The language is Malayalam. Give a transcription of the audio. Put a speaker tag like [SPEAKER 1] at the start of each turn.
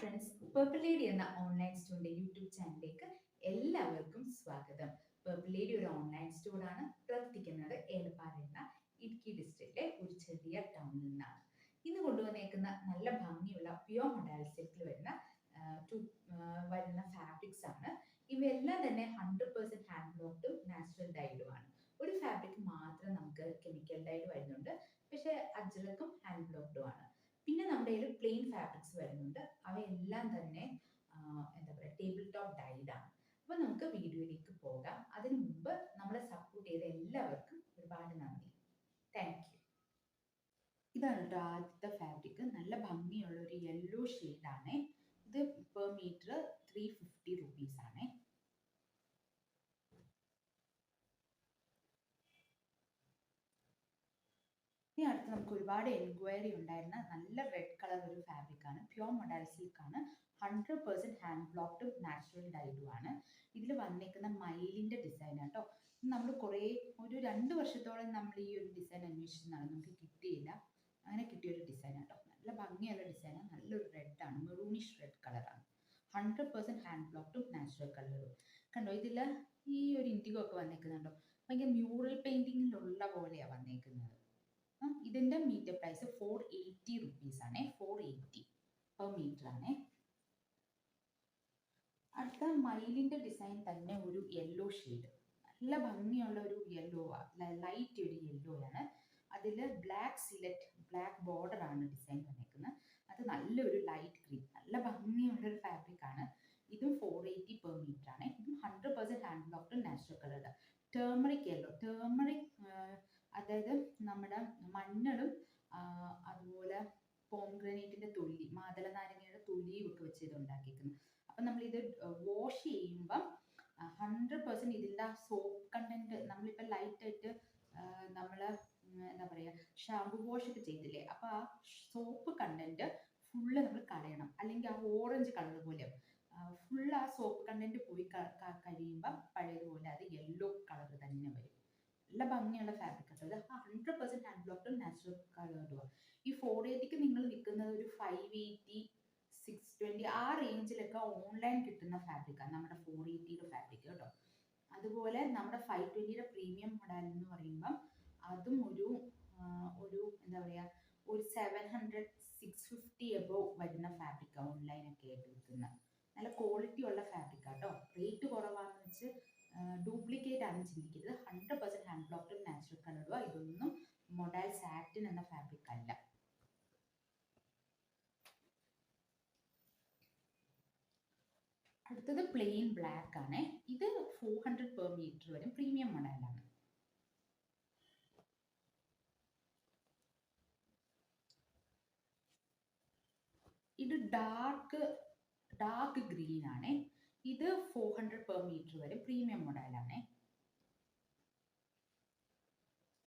[SPEAKER 1] ഫ്രണ്ട്സ്, പേർപ്പിൾ ലേഡി എന്ന ഓൺലൈൻ സ്റ്റോറിന്റെ യൂട്യൂബ് ചാനലിലേക്ക് എല്ലാവർക്കും സ്വാഗതം. പേർപ്പിൾ ലേഡി ഒരു ഓൺലൈൻ സ്റ്റോറാണ്. പ്രവർത്തിക്കുന്നത് ഏലപ്പാറ എന്ന ഇടുക്കി ഡിസ്ട്രിക്റ്റിലെ ഒരു ചെറിയ ടൗണിൽ നിന്നാണ്. ഇന്ന് കൊണ്ടുവന്നേക്കുന്ന നല്ല ഭംഗിയുള്ള പ്യുവർ മൊഡാൽ സിൽക്കിൽ വരുന്ന ഫാബ്രിക്സ് ആണ്. ഇവയെല്ലാം തന്നെ 100% ഹാൻഡ് ബ്ലോക്ക്ഡും നാച്ചുറൽ ഡൈഡുമാണ്. ഒരു ഫാബ്രിക് മാത്രം നമുക്ക് കെമിക്കൽ ഡൈഡ് വരുന്നുണ്ട്, പക്ഷേ അജ്രക്കും ഹാൻഡ് ബ്ലോക്ക്ഡും ആണ്. പിന്നെ നമ്മുടെ കയ്യിൽ പ്ലെയിൻ ഫാബ്രിക്സ് വരുന്നുണ്ട്. അവയെല്ലാം തന്നെ എന്താ പറയുക, ടേബിൾ ടോപ്പ് ഡൈഡ് ആണ്. അപ്പോൾ നമുക്ക് വീഡിയോയിലേക്ക് പോകാം. അതിനു മുമ്പ് നമ്മളെ സപ്പോർട്ട് ചെയ്ത എല്ലാവർക്കും ഒരുപാട് നന്ദി. Thank you. ഇതാണ് കേട്ടോ ആദ്യത്തെ ഫാബ്രിക്. നല്ല ഭംഗിയുള്ള ഒരു യെല്ലോ ഷെയ്ഡാണ്. ഇത് പെർ മീറ്റർ 350 റുപ്പീസ് ആണ്. ഇനി അടുത്ത് നമുക്ക് ഒരുപാട് എൻക്വയറി ഉണ്ടായിരുന്ന നല്ല റെഡ് കളർ ഒരു ഫാബ്രിക് ആണ്. പ്യുവർ മൊഡാൽ സിൽക്ക് ആണ്. 100% ഹാൻഡ് ബ്ലോക്ക്ഡും നാച്ചുറൽ ഡൈഡും ആണ്. ഇതിൽ വന്നേക്കുന്ന മയിലിന്റെ ഡിസൈൻ കേട്ടോ. നമ്മൾ ഒരു 2 വർഷത്തോളം നമ്മൾ ഈ ഒരു ഡിസൈൻ അന്വേഷിച്ചതാണ്, നമുക്ക് കിട്ടിയില്ല. അങ്ങനെ കിട്ടിയൊരു ഡിസൈൻ കേട്ടോ. നല്ല ഭംഗിയുള്ള ഡിസൈനാണ്. നല്ലൊരു റെഡ് ആണ്, മെറൂണിഷ് റെഡ് കളറാണ്. 100% ഹാൻഡ് ബ്ലോക്ക്ഡും നാച്ചുറൽ കളറും കണ്ടോ. ഇതിൽ ഈ ഒരു ഇൻഡിഗോ ഒക്കെ വന്നേക്കുന്നുണ്ടോ, ഭയങ്കര മ്യൂറൽ പെയിന്റിങ്ങിലുള്ള പോലെയാണ് വന്നേക്കുന്നത്. ഇതിന്റെ മീറ്റർ പ്രൈസ് 480 റുപ്പീസ് ആണ്. 480 പെർ മീറ്റർ ആണ്. അടുത്ത മയിലിന്റെ ഡിസൈൻ തന്നെ ഒരു യെല്ലോ ഷെയ്ഡ്, നല്ല ഭംഗിയുള്ള ഒരു യെല്ലോ, ലൈറ്റ് ഒരു യെല്ലോ ആണ്. അതിൽ ബ്ലാക്ക് ബോർഡർ ആണ് ഡിസൈൻ വന്നേക്കുന്നത്. അത് നല്ലൊരു ലൈറ്റ് ഗ്രീൻ, നല്ല ഭംഗിയുള്ള ഒരു ഫാബ്രിക് ആണ്. ഇതും 480 പെർ മീറ്റർ ആണ്. ഇതും 100% hand blocked natural colour. Turmeric yellow, അതായത് നമ്മുടെ മഞ്ഞളും അതുപോലെ പോംഗ്രാനൈറ്റിന്റെ തൊലി, മാതള നാരങ്ങയുടെ തൊലിയും ഒക്കെ വെച്ച് ഇത് ഉണ്ടാക്കിയിരിക്കുന്നത്. അപ്പം നമ്മളിത് വാഷ് ചെയ്യുമ്പം 100% ഇതിൻ്റെ ആ സോപ്പ് കണ്ടന്റ്, നമ്മളിപ്പോൾ ലൈറ്റായിട്ട് നമ്മൾ എന്താ പറയുക, ഷാമ്പു വാഷ് ഒക്കെ ചെയ്തില്ലേ, അപ്പോൾ ആ സോപ്പ് കണ്ടന്റ് ഫുള്ള് നമ്മൾ കളയണം. അല്ലെങ്കിൽ ആ ഓറഞ്ച് കളർ പോലെ ഫുള്ള് ആ സോപ്പ് കണ്ടന്റ് പോയി കഴിയുമ്പം പഴയതുപോലെ അത് യെല്ലോ കളർ തന്നെ വരും. നല്ല ഭംഗിയുള്ള ഫാബ്രിക് ആണ്. ഇത് 100% ഹാൻഡ് ബ്ലോക്ക്ഡും നാച്ചുറൽ കളറുമാണ്. ഈ 480ക്ക് നിങ്ങൾ വിൽക്കുന്നത് ഒരു 580, 620 ആ റേഞ്ചിലൊക്കെ ഓൺലൈൻ കിട്ടുന്ന ഫാബ്രിക്കാണ് നമ്മുടെ 480യുടെ ഫാബ്രിക് കേട്ടോ. അതുപോലെ നമ്മുടെ 520യുടെ പ്രീമിയം മോഡൽ എന്ന് പറയുമ്പം അതും ഒരു എന്താ പറയുക, ഒരു 700, 650 എബോവ് വരുന്ന ഫാബ്രിക്കാണ് ഓൺലൈനൊക്കെ ആയിട്ട് വിൽക്കുന്നത്. നല്ല ക്വാളിറ്റി ഉള്ള ഫാബ്രിക് കേട്ടോ. റേറ്റ് കുറവാണെന്ന് വെച്ച് ഡ്യൂപ്ലിക്കേറ്റ് ആണ് ചിന്തിക്കരുത്. 100% ഹാൻഡ് ബ്ലോക്ക്ഡും നാച്ചുറൽ കളറുക. ഇതൊന്നും മൊഡാൽ സാറ്റിൻ എന്ന ഫാബ്രിക് അല്ല. അടുത്തത് പ്ലെയിൻ ബ്ലാക്ക് ആണ്. ഇത് 400 പെർ മീറ്റർ വരും. പ്രീമിയം മോഡലാണ്. ഇത് ഡാർക്ക് ഗ്രീൻ ആണ്.